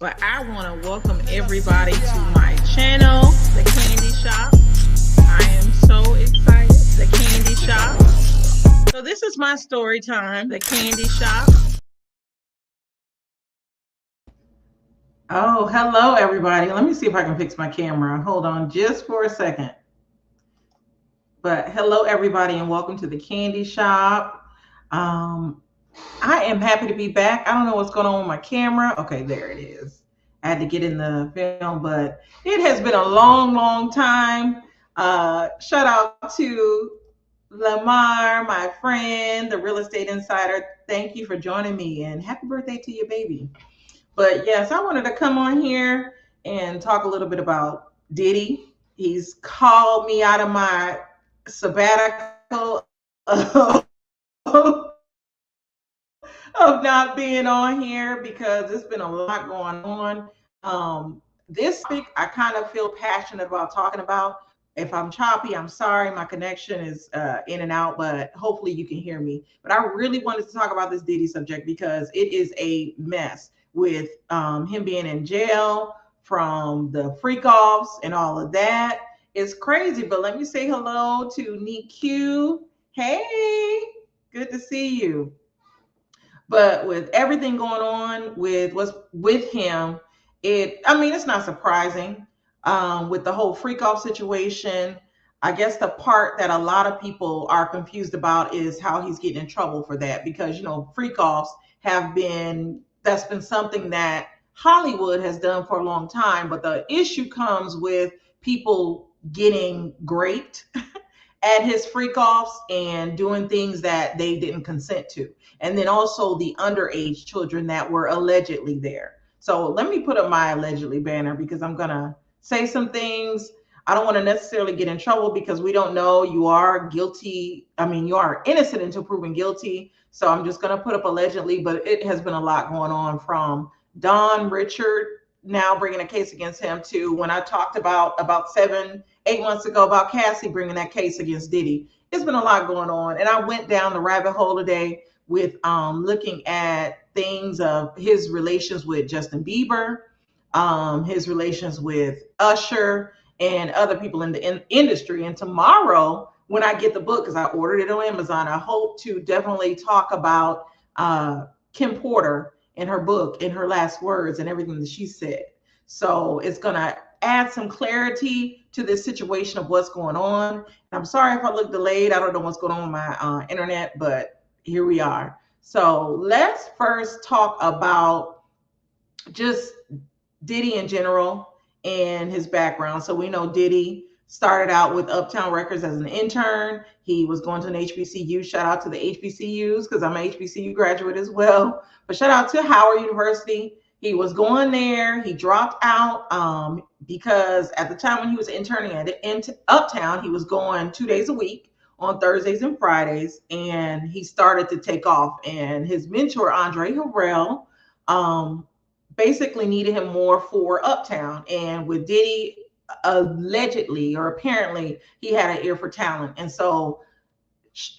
But I want to welcome everybody to my channel, The Candy Shop. I am so excited. The Candy Shop. So this is my story time, The Candy Shop. Oh, hello everybody. Let me see if I can fix my camera. Hold on just for a second. But hello everybody and welcome to The Candy Shop. I am happy to be back. I don't know what's going on with my camera. Okay, there it is. I had to get in the film, but it has been a long time. Shout out to Lamar, my friend, the real estate insider. Thank you for joining me and happy birthday to your baby. But yes, I wanted to come on here and talk a little bit about Diddy. He's called me out of my sabbatical of not being on here because it's been a lot going on. This topic I kind of feel passionate about talking about. If I'm choppy, I'm sorry. My connection is in and out, but hopefully you can hear me. But I really wanted to talk about this Diddy subject because it is a mess with him being in jail from the freak offs and all of that. It's crazy, but let me say hello to NiQ. Hey, good to see you. But with everything going on with what's with him, it's not surprising. With the whole freak off situation, I guess the part that a lot of people are confused about is how he's getting in trouble for that because freak offs that's been something that Hollywood has done for a long time, but the issue comes with people getting raped at his freak offs and doing things that they didn't consent to. And then also the underage children that were allegedly there. So let me put up my allegedly banner because I'm going to say some things. I don't want to necessarily get in trouble because we don't know. You are guilty. You are innocent until proven guilty. So I'm just going to put up allegedly, but it has been a lot going on from Don Richard now bringing a case against him to when I talked about 7-8 months ago about Cassie bringing that case against Diddy. It's been a lot going on. And I went down the rabbit hole today with looking at things of his relations with Justin Bieber, his relations with Usher, and other people in the industry. And tomorrow, when I get the book, because I ordered it on Amazon, I hope to definitely talk about Kim Porter and her book and her last words and everything that she said. So it's going to add some clarity to this situation of what's going on. And I'm sorry if I look delayed. I don't know what's going on with my internet, but here we are. So let's first talk about just Diddy in general and his background. So we know Diddy started out with Uptown Records as an intern. He was going to an HBCU. Shout out to the HBCUs because I'm an HBCU graduate as well. But shout out to Howard University. He was going there. He dropped out because at the time when he was interning at Uptown, he was going 2 days a week on Thursdays and Fridays, and he started to take off. And his mentor, Andre Harrell, basically needed him more for Uptown. And with Diddy, allegedly or apparently, he had an ear for talent. And so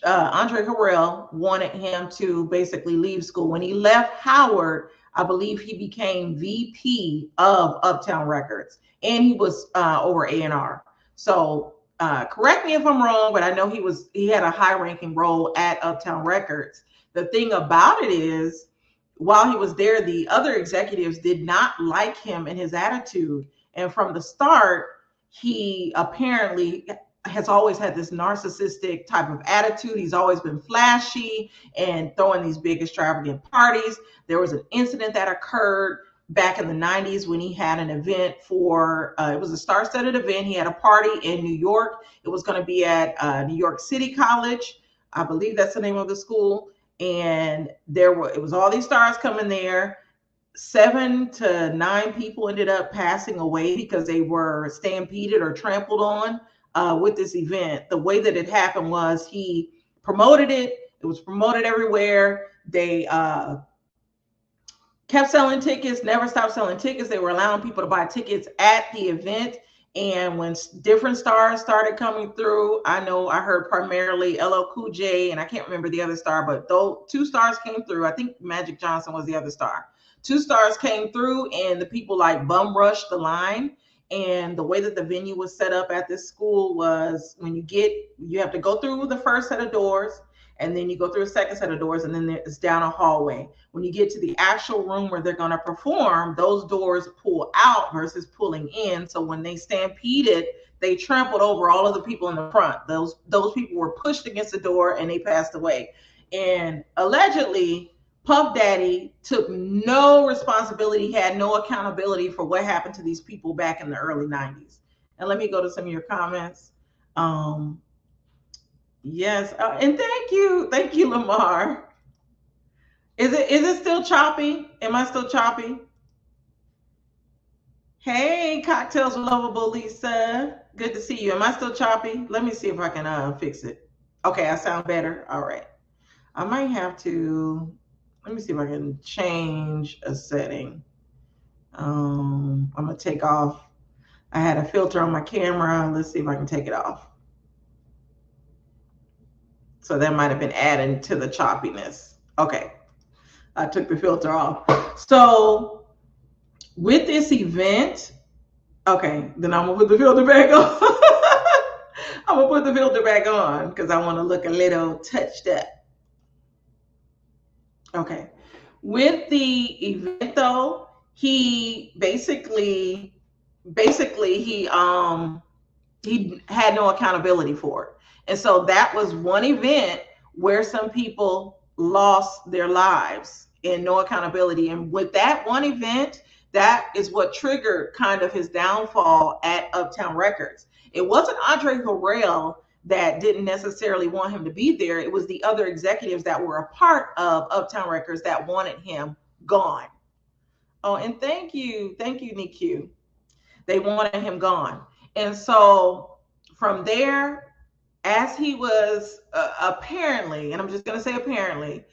Andre Harrell wanted him to basically leave school. When he left Howard, I believe he became VP of Uptown Records, and he was over A&R. So correct me if I'm wrong, but I know he had a high-ranking role at Uptown Records. The thing about it is, while he was there, the other executives did not like him and his attitude. And from the start, he apparently has always had this narcissistic type of attitude. He's always been flashy and throwing these big extravagant parties. There was an incident that occurred back in the 90s when he had an event for, it was a star-studded event. He had a party in New York. It was going to be at New York City College. I believe that's the name of the school. And it was all these stars coming there. 7 to 9 people ended up passing away because they were stampeded or trampled on with this event. The way that it happened was he promoted it. It was promoted everywhere. They kept selling tickets, never stopped selling tickets. They were allowing people to buy tickets at the event. And when different stars started coming through, I know I heard primarily LL Cool J, and I can't remember the other star, but though 2 stars came through. I think Magic Johnson was the other star. Two Stars came through, and the people like bum rushed the line. And the way that the venue was set up at this school was when you have to go through the first set of doors, and then you go through a second set of doors, and then it's down a hallway. When you get to the actual room where they're going to perform, those doors pull out versus pulling in. So when they stampeded, they trampled over all of the people in the front. Those people were pushed against the door and they passed away. And allegedly, Puff Daddy took no responsibility, had no accountability for what happened to these people back in the early 90s. And let me go to some of your comments. Yes, and thank you, Lamar. Is it still choppy? Am I still choppy? Hey, cocktails lovable Lisa. Good to see you. Am I still choppy? Let me see if I can fix it. Okay, I sound better. All right. I might have to. Let me see if I can change a setting. I'm gonna take off. I had a filter on my camera. Let's see if I can take it off. So that might have been adding to the choppiness. Okay, I took the filter off. So with this event, okay, then I'm gonna put the filter back on. I'm gonna put the filter back on because I want to look a little touched up. Okay. With the event though, he basically he had no accountability for it. And so that was one event where some people lost their lives and no accountability. And with that one event, that is what triggered kind of his downfall at Uptown Records. It wasn't Andre Harrell that didn't necessarily want him to be there. It was the other executives that were a part of Uptown Records that wanted him gone. Oh, and thank you, NQ. They wanted him gone. And so from there, as he was apparently, and I'm just going to say apparently,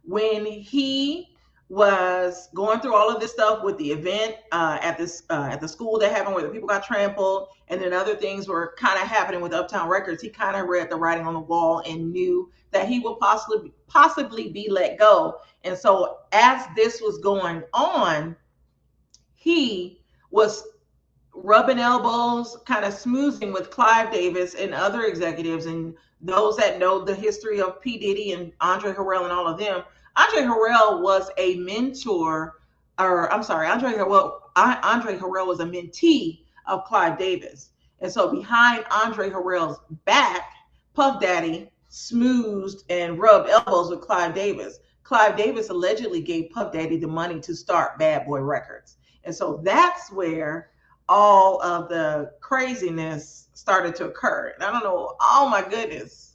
when he was going through all of this stuff with the event at the school that happened where the people got trampled, and then other things were kind of happening with Uptown Records, he kind of read the writing on the wall and knew that he would possibly be let go. And so as this was going on, he was rubbing elbows, kind of smoozing with Clive Davis and other executives, and those that know the history of P. Diddy and Andre Harrell and all of them. Andre Harrell was a mentor, or I'm sorry, Andre Harrell was a mentee of Clive Davis. And so behind Andre Harrell's back, Puff Daddy smoozed and rubbed elbows with Clive Davis. Clive Davis allegedly gave Puff Daddy the money to start Bad Boy Records. And so that's where all of the craziness started to occur. And I don't know, oh my goodness.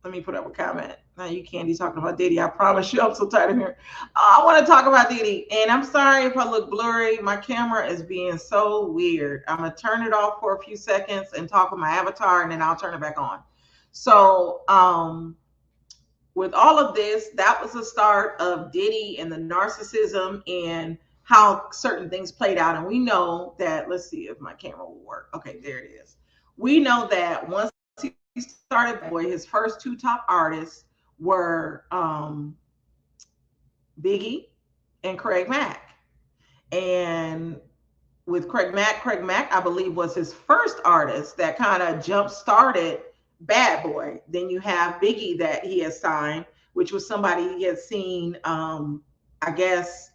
Let me put up a comment. Now you can't be talking about Diddy. I promise you, I'm so tired of hearing. Oh, I want to talk about Diddy. And I'm sorry if I look blurry. My camera is being so weird. I'm going to turn it off for a few seconds and talk with my avatar, and then I'll turn it back on. So with all of this, that was the start of Diddy and the narcissism and how certain things played out. And we know that, let's see if my camera will work. Okay, there it is. We know that once he started Boy, his first two top artists were Biggie and Craig Mack. And with Craig Mack, I believe, was his first artist that kind of jump-started Bad Boy. Then you have Biggie that he has signed, which was somebody he had seen I guess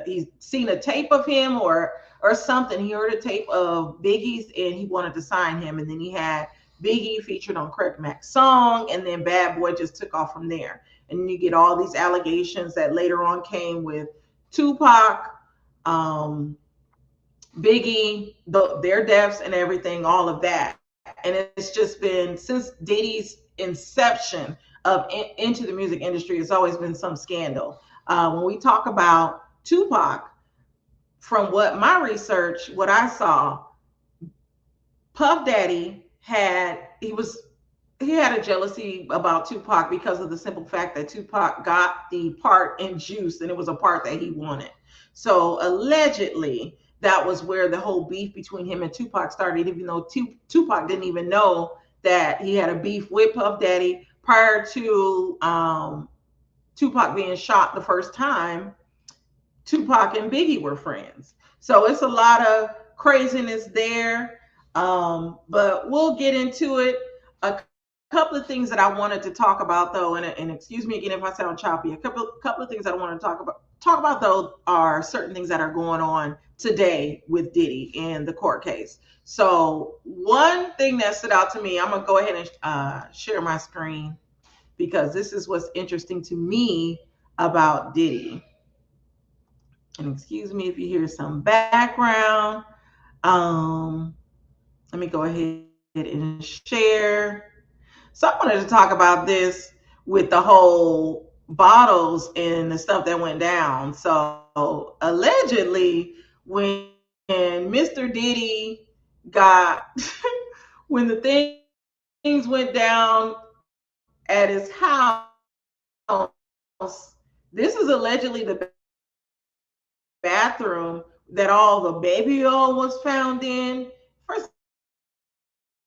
he's seen a tape of him or something. He heard a tape of Biggie's and he wanted to sign him. And then he had Biggie featured on Craig Mack's song, and then Bad Boy just took off from there. And then you get all these allegations that later on came with Tupac, Biggie, their deaths and everything, all of that. And it's just been, since Diddy's inception of into the music industry, it's always been some scandal. When we talk about Tupac, from what my research, what I saw, Puff Daddy had a jealousy about Tupac because of the simple fact that Tupac got the part in Juice, and it was a part that he wanted. So allegedly, that was where the whole beef between him and Tupac started, even though Tupac didn't even know that he had a beef with Puff Daddy prior to Tupac being shot the first time. Tupac and Biggie were friends. So it's a lot of craziness there. But we'll get into it. A couple of things that I wanted to talk about though, and excuse me again if I sound choppy. A couple of things that I want to talk about though are certain things that are going on today with Diddy in the court case. So one thing that stood out to me, I'm gonna go ahead and share my screen because this is what's interesting to me about Diddy. And excuse me if you hear some background. Um, Let me go ahead and share. So I wanted to talk about this with the whole bottles and the stuff that went down. So allegedly, when Mr. Diddy got when the things went down at his house, this is allegedly the bathroom that all the baby oil was found in. First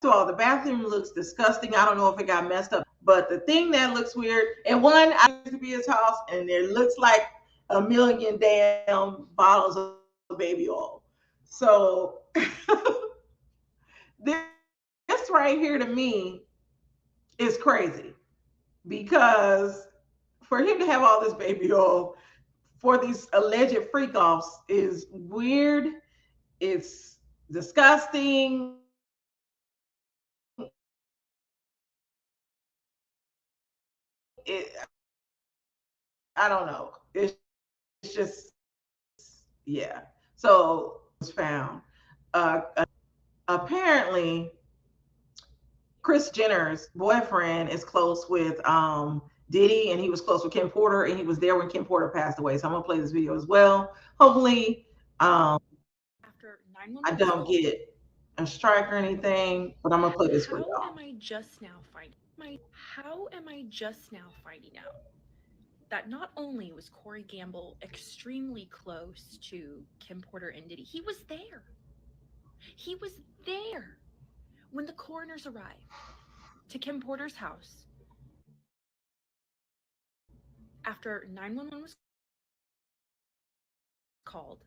of all, the bathroom looks disgusting. I don't know if it got messed up or what, but the thing that looks weird, and one, I don't think it's to be his house, and it looks like a million damn bottles of baby oil. So this right here to me is crazy because for him to have all this baby oil for these alleged freak offs is weird. It's disgusting. I don't know. It's just, yeah. So was found. Apparently, Chris Jenner's boyfriend is close with Diddy, and he was close with Kim Porter, and he was there when Kim Porter passed away. So I'm gonna play this video as well. Hopefully, After I 911 was don't called, get a strike or anything, but I'm gonna play this for how y'all. am I just now finding how am I just now finding out that not only was Corey Gamble extremely close to Kim Porter and Diddy, he was there. He was there when the coroners arrived to Kim Porter's house after 911 was called.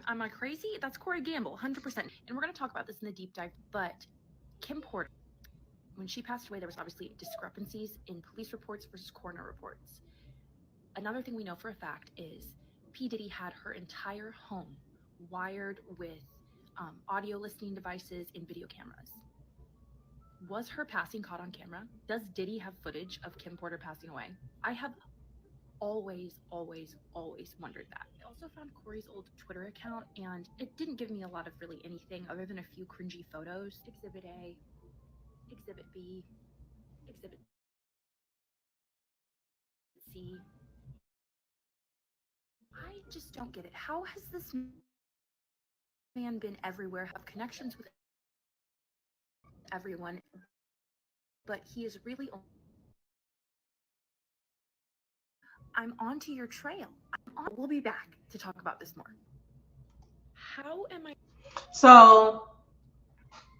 Am I crazy? That's Corey Gamble, 100%. And we're going to talk about this in the deep dive. But Kim Porter, when she passed away, there was obviously discrepancies in police reports versus coroner reports. Another thing we know for a fact is P. Diddy had her entire home wired with audio listening devices and video cameras. Was her passing caught on camera? Does Diddy have footage of Kim Porter passing away? I have always wondered that. I also found Corey's old Twitter account, and it didn't give me a lot of really anything other than a few cringy photos. Exhibit A, Exhibit B, Exhibit C. I just don't get it. How has this man been everywhere, have connections with everyone, but he is really only I'm onto your trail. We'll be back to talk about this more. How am I? So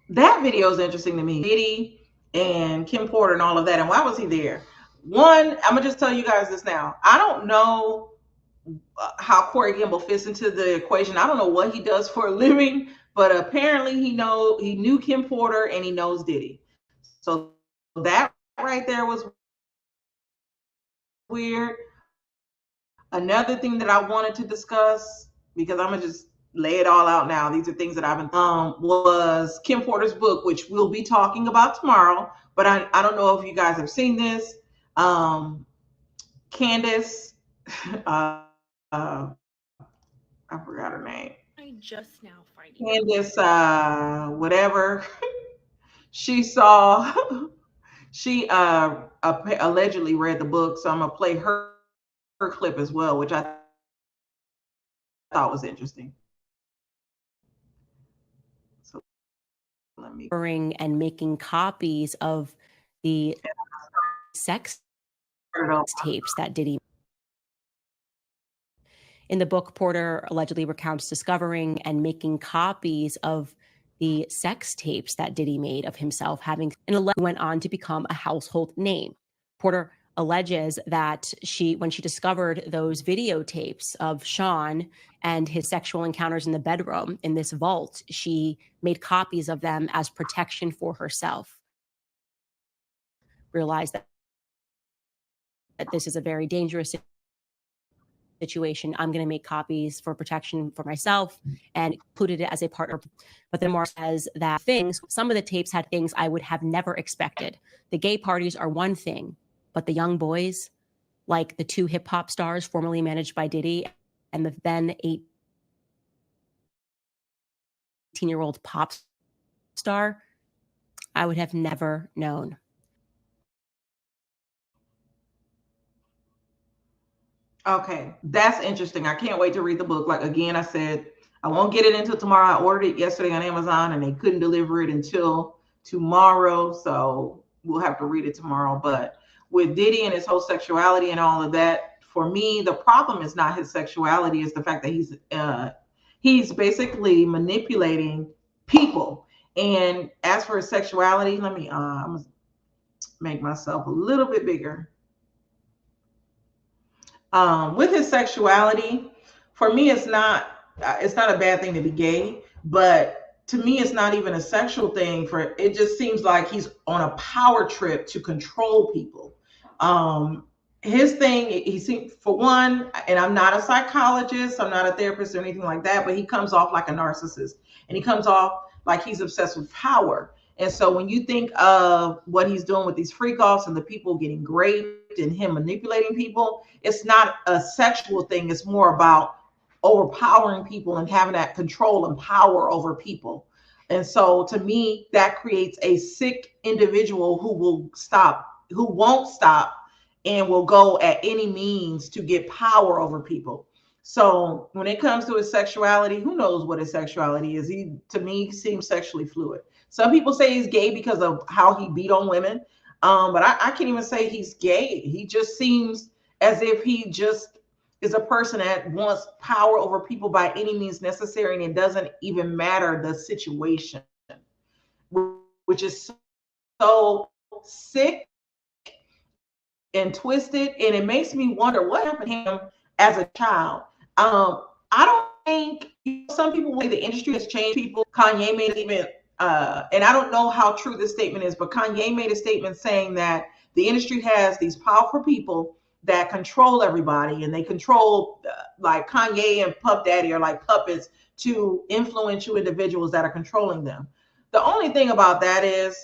that video is interesting to me. Diddy and Kim Porter and all of that. And why was he there? One, I'm gonna just tell you guys this now. I don't know how Corey Gamble fits into the equation. I don't know what he does for a living, but apparently he knew Kim Porter and he knows Diddy. So that right there was weird. Another thing that I wanted to discuss, because I'm gonna just lay it all out now. These are things that I've been thinking about. Was Kim Porter's book, which we'll be talking about tomorrow. But I don't know if you guys have seen this. Candace, I forgot her name. I just now finding out. Candace, whatever. She saw, she allegedly read the book. So I'm going to play her clip as well, which I thought was interesting. So let me go ahead. And making copies of the sex tapes that Diddy. In the book, Porter allegedly recounts discovering and making copies of the sex tapes that Diddy made of himself having, and went on to become a household name. Porter alleges that when she discovered those videotapes of Sean and his sexual encounters in the bedroom in this vault, she made copies of them as protection for herself. Realized that this is a very dangerous situation. I'm going to make copies for protection for myself, and included it as a partner. But then more says that some of the tapes had things I would have never expected. The gay parties are one thing, but the young boys, like the two hip hop stars formerly managed by Diddy and the then 18-year-old pop star, I would have never known. Okay, that's interesting. I can't wait to read the book. Like again, I said I won't get it until tomorrow. I ordered it yesterday on Amazon and they couldn't deliver it until tomorrow. So we'll have to read it tomorrow. But with Diddy and his whole sexuality and all of that, for me, the problem is not his sexuality, it's the fact that he's basically manipulating people. And as for his sexuality, let me I'm gonna make myself a little bit bigger. With his sexuality, for me, it's not a bad thing to be gay, but to me, it's not even a sexual thing. For it just seems like he's on a power trip to control people. Um, his thing, he seems for one, and I'm not a psychologist, I'm not a therapist or anything like that, but he comes off like a narcissist, and he comes off like he's obsessed with power. And so when you think of what he's doing with these freak offs and the people getting raped and him manipulating people, it's not a sexual thing. It's more about overpowering people and having that control and power over people. And so to me, that creates a sick individual who won't stop and will go at any means to get power over people. So when it comes to his sexuality, who knows what his sexuality is? He, to me, seems sexually fluid. Some people say he's gay because of how he beat on women. But I can't even say he's gay. He just seems as if he just is a person that wants power over people by any means necessary, and it doesn't even matter the situation, which is so sick and twisted. And it makes me wonder what happened to him as a child. I don't think, some people say the industry has changed people. Kanye made a statement, and I don't know how true this statement is, but Kanye made a statement saying that the industry has these powerful people that control everybody, and they control like Kanye and Puff Daddy are like puppets to influential individuals that are controlling them. The only thing about that is,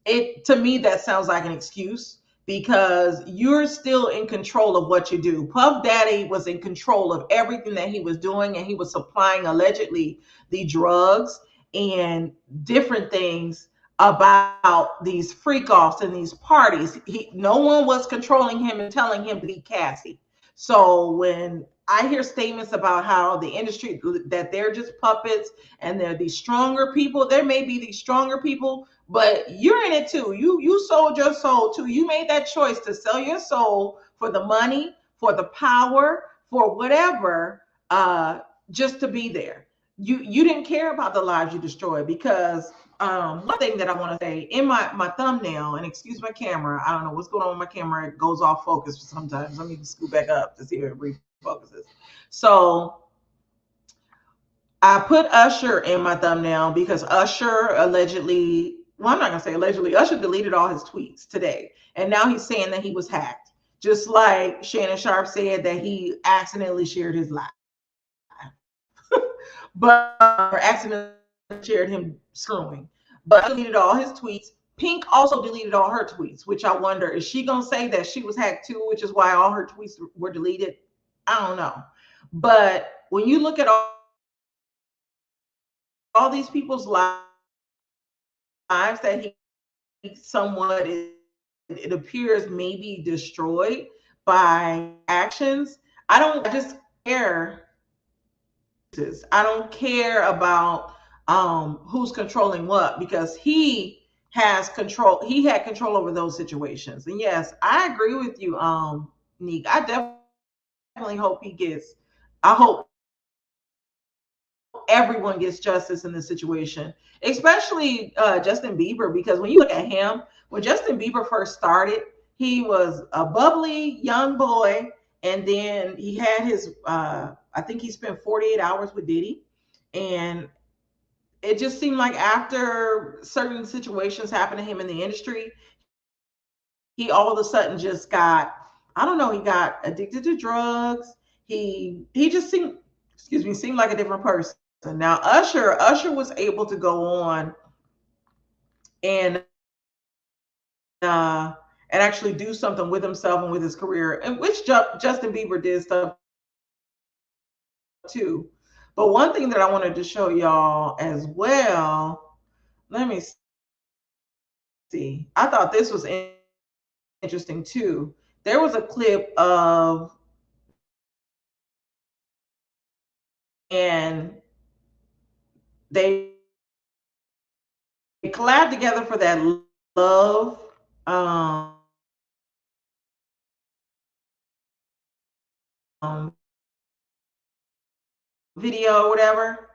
it to me that sounds like an excuse, because you're still in control of what you do. Puff Daddy was in control of everything that he was doing, and he was supplying allegedly the drugs and different things about these freak offs and these parties. No one was controlling him and telling him to be Cassie. So when I hear statements about how the industry, that they're just puppets and they're these stronger people, there may be these stronger people, but you're in it too. You sold your soul too. You made that choice to sell your soul for the money, for the power, for whatever, just to be there. You didn't care about the lives you destroyed. Because one thing that I want to say in my thumbnail, and excuse my camera, I don't know what's going on with my camera. It goes off focus sometimes. Let me scoot back up to see if it refocuses. So I put Usher in my thumbnail because Usher allegedly, well, I'm not going to say allegedly, Usher deleted all his tweets today. And now he's saying that he was hacked. Just like Shannon Sharp said that he accidentally shared his live. But or accidentally shared him screwing. But I deleted all his tweets. Pink also deleted all her tweets, which I wonder, is she going to say that she was hacked too, which is why all her tweets were deleted? I don't know. But when you look at all these people's lives that he somewhat, it appears, maybe destroyed by actions, I just care. I don't care about who's controlling what, because he has control. He had control over those situations. And yes, I agree with you, Neek. I definitely hope he gets. I hope everyone gets justice in this situation, especially Justin Bieber, because when you look at him, when Justin Bieber first started, He was a bubbly young boy, and then he had his. I think he spent 48 hours with Diddy, and it just seemed like after certain situations happened to him in the industry, he all of a sudden just got, I don't know, he got addicted to drugs. He just seemed, excuse me, seemed like a different person. Now Usher was able to go on and actually do something with himself and with his career, and which Justin Bieber did stuff too. But one thing that I wanted to show y'all as well, let me see. I thought this was interesting too. There was a clip of and they collabed together for that love video or whatever.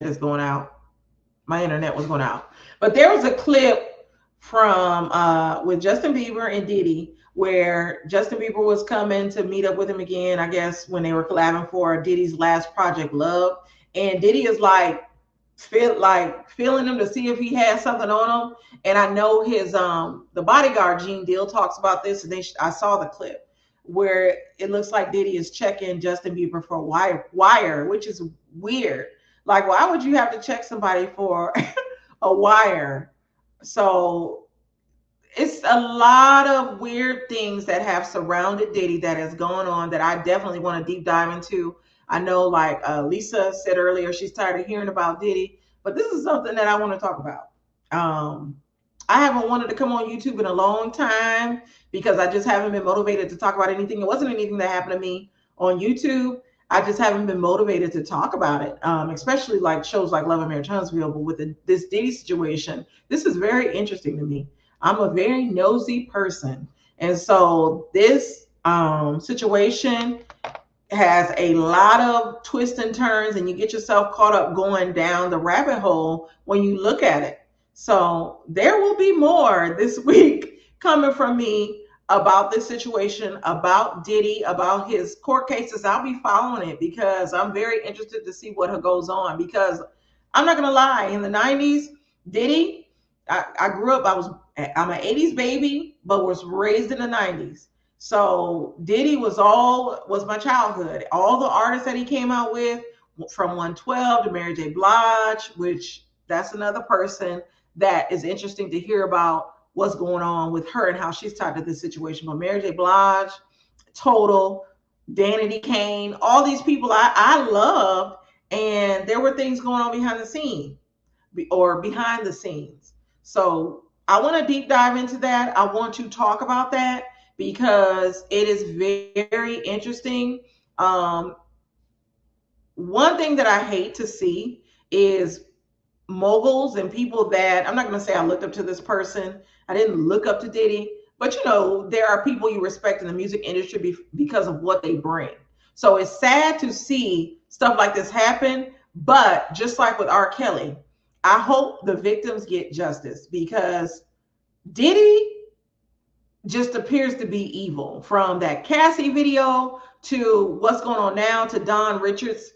It's going out. My internet was going out. But there was a clip from with Justin Bieber and Diddy where Justin Bieber was coming to meet up with him again, I guess when they were collabing for Diddy's last project, Love. And Diddy is like feeling him to see if he has something on him. And I know his the bodyguard Gene Deal talks about this, and I saw the clip where it looks like Diddy is checking Justin Bieber for wire, which is weird. Like, why would you have to check somebody for a wire? So it's a lot of weird things that have surrounded Diddy that has gone on that I definitely want to deep dive into. I know, like Lisa said earlier, she's tired of hearing about Diddy, but this is something that I want to talk about. Um, I haven't wanted to come on YouTube in a long time because I just haven't been motivated to talk about anything. It wasn't anything that happened to me on YouTube. I just haven't been motivated to talk about it, especially like shows like Love and Marriage Huntsville. But with this Diddy situation, this is very interesting to me. I'm a very nosy person. And so this situation has a lot of twists and turns, and you get yourself caught up going down the rabbit hole when you look at it. So there will be more this week coming from me about this situation, about Diddy, about his court cases. I'll be following it because I'm very interested to see what goes on. Because I'm not gonna lie, in the '90s, Diddy, I grew up. I'm an '80s baby, but was raised in the '90s. So Diddy was my childhood. All the artists that he came out with, from 112 to Mary J. Blige, which that's another person that is interesting to hear about what's going on with her and how she's tied to this situation. But Mary J. Blige, Total, Danity Kane, all these people I loved, and there were things going on behind the scene or behind the scenes. So I want to deep dive into that. I want to talk about that because it is very interesting. Um, One thing that I hate to see is moguls and people that, I'm not going to say I looked up to this person. I didn't look up to Diddy, but there are people you respect in the music industry because of what they bring. So it's sad to see stuff like this happen. But just like with R. Kelly, I hope the victims get justice because Diddy just appears to be evil, from that Cassie video to what's going on now to Don Richards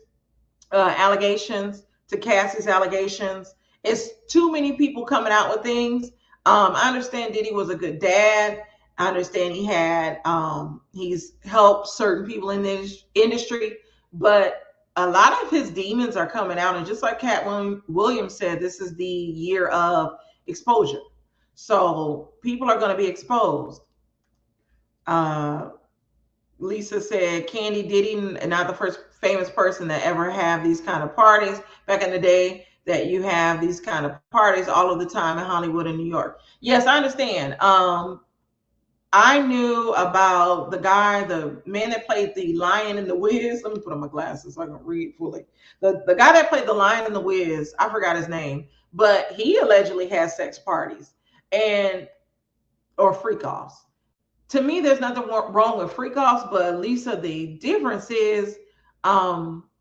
allegations, to Cassie's allegations. It's too many people coming out with things. I understand Diddy was a good dad. I understand he's helped certain people in this industry, but a lot of his demons are coming out. And just like Cat Williams said, this is the year of exposure. So people are going to be exposed. Uh, Lisa said Candy Diddy, not the first famous person to ever have these kind of parties. Back in the day, that you have these kind of parties all of the time in Hollywood and New York. Yes, I understand. I knew about the man that played the Lion in the Wiz. Let me put on my glasses so I can read fully. The guy that played the Lion in the Wiz, I forgot his name, but he allegedly has sex parties and or freak offs. To me, there's nothing wrong with freak offs, but Lisa, the difference is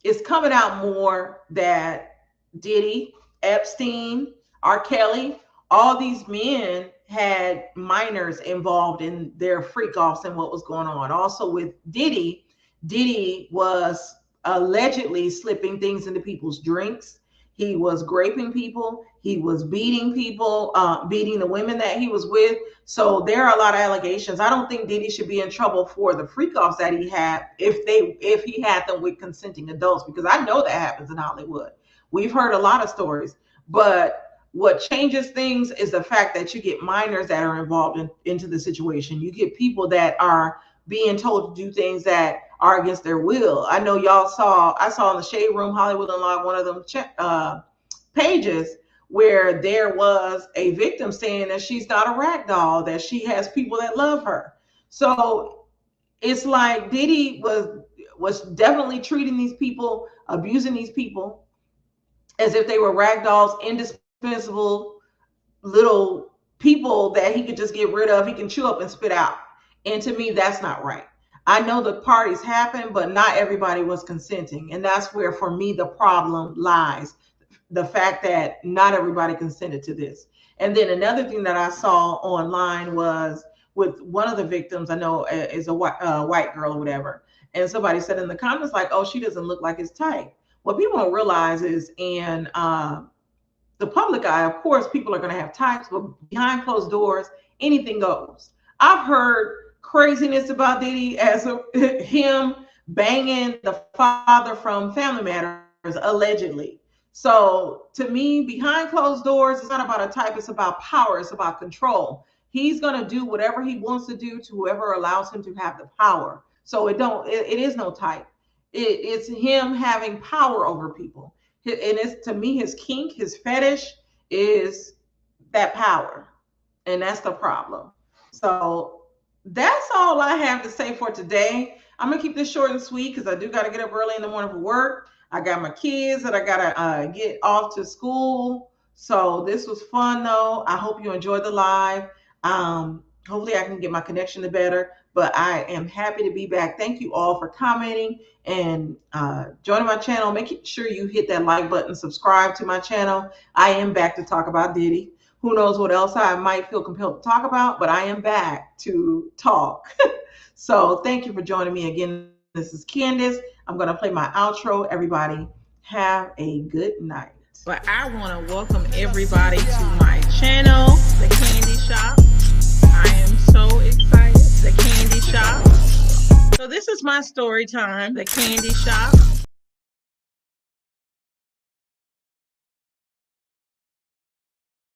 it's coming out more that Diddy, Epstein, R. Kelly, all these men had minors involved in their freak offs and what was going on. Also with Diddy, Diddy was allegedly slipping things into people's drinks. He was raping people. He was beating people, beating the women that he was with. So there are a lot of allegations. I don't think Diddy should be in trouble for the freak offs that he had if he had them with consenting adults, because I know that happens in Hollywood. We've heard a lot of stories, but what changes things is the fact that you get minors that are involved into the situation. You get people that are being told to do things that are against their will. I know I saw in the Shade Room Hollywood Unlocked one of them pages where there was a victim saying that she's not a rag doll, that she has people that love her. So it's like Diddy was definitely treating these people, abusing these people as if they were rag dolls, indispensable little people that he could just get rid of, he can chew up and spit out. And to me, that's not right. I know the parties happened, but not everybody was consenting. And that's where, for me, the problem lies. The fact that not everybody consented to this. And then another thing that I saw online was with one of the victims, I know is a white girl or whatever. And somebody said in the comments, like, oh, she doesn't look like his type. What people don't realize is in the public eye, of course, people are going to have types, but behind closed doors, anything goes. I've heard craziness about Diddy as him banging the father from Family Matters, allegedly. So to me, behind closed doors, it's not about a type, it's about power, it's about control. He's going to do whatever he wants to do to whoever allows him to have the power. So it is no type. It's him having power over people. And it's, to me, his kink, his fetish is that power. And that's the problem. So that's all I have to say for today. I'm going to keep this short and sweet because I do got to get up early in the morning for work. I got my kids that I got to get off to school. So this was fun, though. I hope you enjoyed the live. Hopefully I can get my connection to better, but I am happy to be back. Thank you all for commenting and joining my channel. Make sure you hit that like button, subscribe to my channel. I am back to talk about Diddy. Who knows what else I might feel compelled to talk about, but I am back to talk. So thank you for joining me again. This is Candace. I'm going to play my outro. Everybody have a good night. But I want to welcome everybody to my channel, The Candy Shop. I am so excited. The Candy Shop. So this is my story time, The Candy Shop.